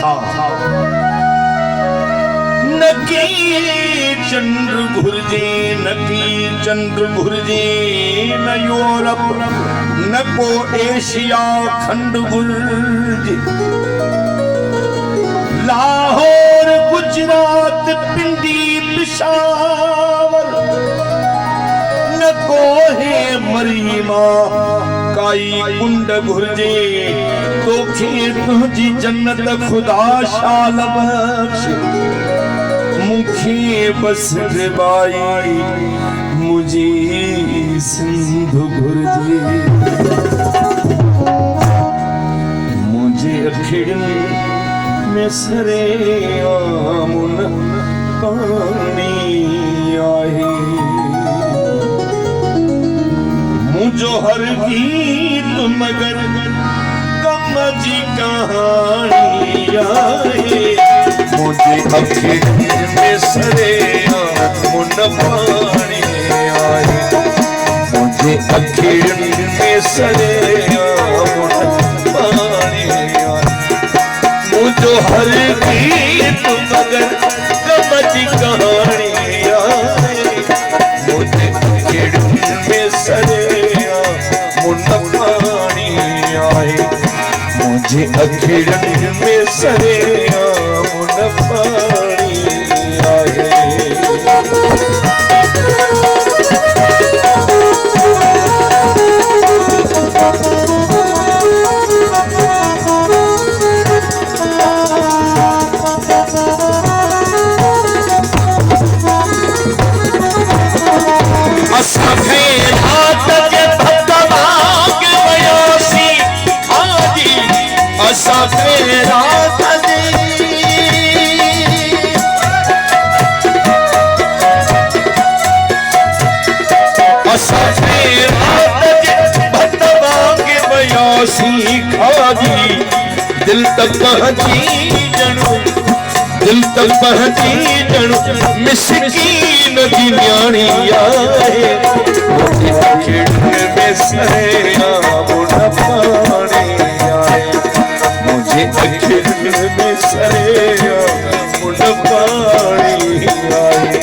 था। नकी चंद्र घुर्जे, नकी चंद्र घुर्जे, न यूरोप न को एशिया खंड गुर्जे। लाहौर गुजरात पिंडी पिशावर, न को है मरीमा काई कुंड घुर्जे। तोखे तुझी जन्नत खुदा शाल बख्श, मुखे बस बाई मुझे सिंधु घुर्जे। मुझे अखिड़न में सरे आमुन पानी आहे। मुझो हर गीत मगर गम जी कहानी आहे। मुझे अखिड़न में सरे आमुन पानी आहे। मुझे अखिड़न में सरे आमुन पानी आहे। मुझो हर गीत मगर गम जी कहानी आहे। मुझे अखिड़न में सरे आमुन पानी आहे। मुझे अखिड़न में सरे आमुन पानी आहे। दिल तक पहुंची जणू, दिल तक पहुंची जणू मिस्कीन जी न्याणी आहे। मुझे अखिड़न में सरे आमुन पानी आहे। मुझे अखिड़न में सरे आमुन पानी आहे।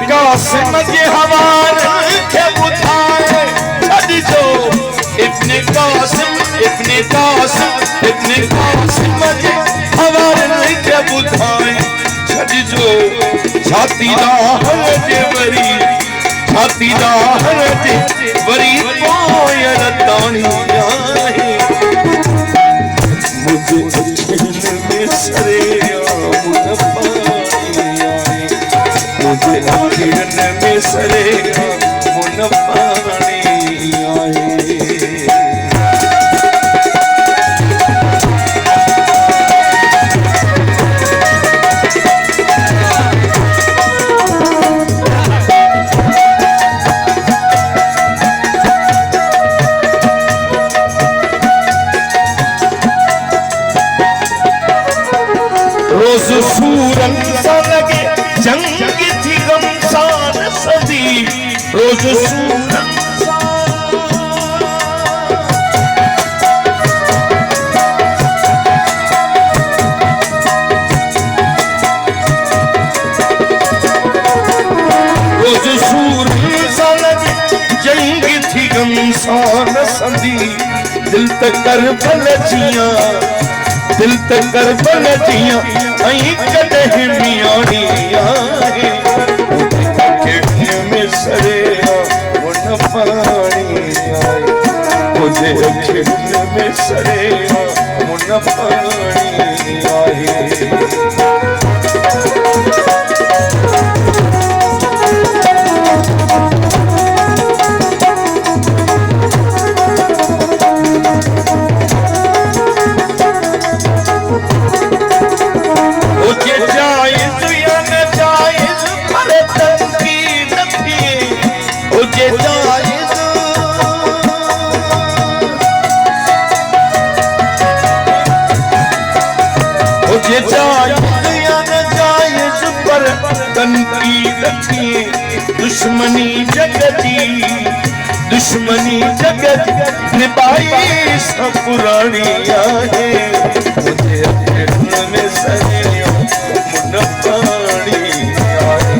कासिम के हवाले के बुधाए छड़जो। इब्ने कासिम के हवाले के बुधाए छड़जो। छाती दा हरज वरी, छाती दा हरज वरी पायल तानी आहे। मुझे अखिड़न में सरे आमुन पानी आहे। मुझे अखिड़न में सरे आमुन पानी आहे। रोज सूरन सा लगे जंग थी गमसान सदी। रोज सूरन रोज सूरन सा लगे जंग थी गमसान सदी। दिल तक कर बलचियां, दिल तक कर बलचियां ऐं कदह मियाणी आहे। अखिड़न में सरे आमुन पानी आहे। मुझे अखिड़न में सरे आमुन पानी आहे। ये जायज़ या नाजायज़ पर तनकीद रखिए दुश्मनी जगती दुश्मनी जगत निभाई सब पुरानी आहे मुझे अपने दिल में सहेलियों मुनफ़ानी आहे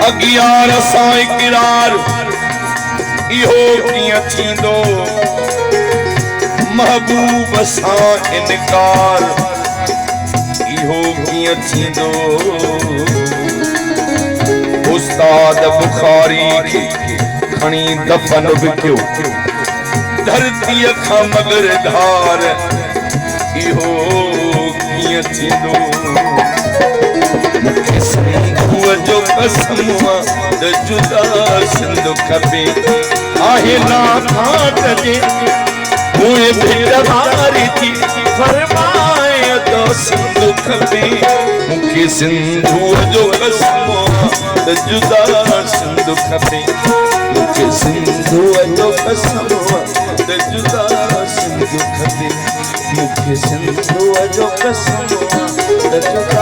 अगियार सां इक़रार इहो कीअं थींदो महबूब सां इनकार इहो कीअं थींदो उस्ताद बुखारी खणी दफन विकियो धरतीअ खां मगर धार इहो कीअं थींदो मूंखे सिंधुअ जो कसम त जुदा सिंधु खपे आहे नाथ जे उहे बेरवारी थी फरमाए तो सिंधु खपे मूंखे सिंधुअ जो कसम त जुदा सिंधु खपे मूंखे सिंधुअ जो कसम त जुदा सिंधु खपे मूंखे सिंधुअ जो कसम त जुदा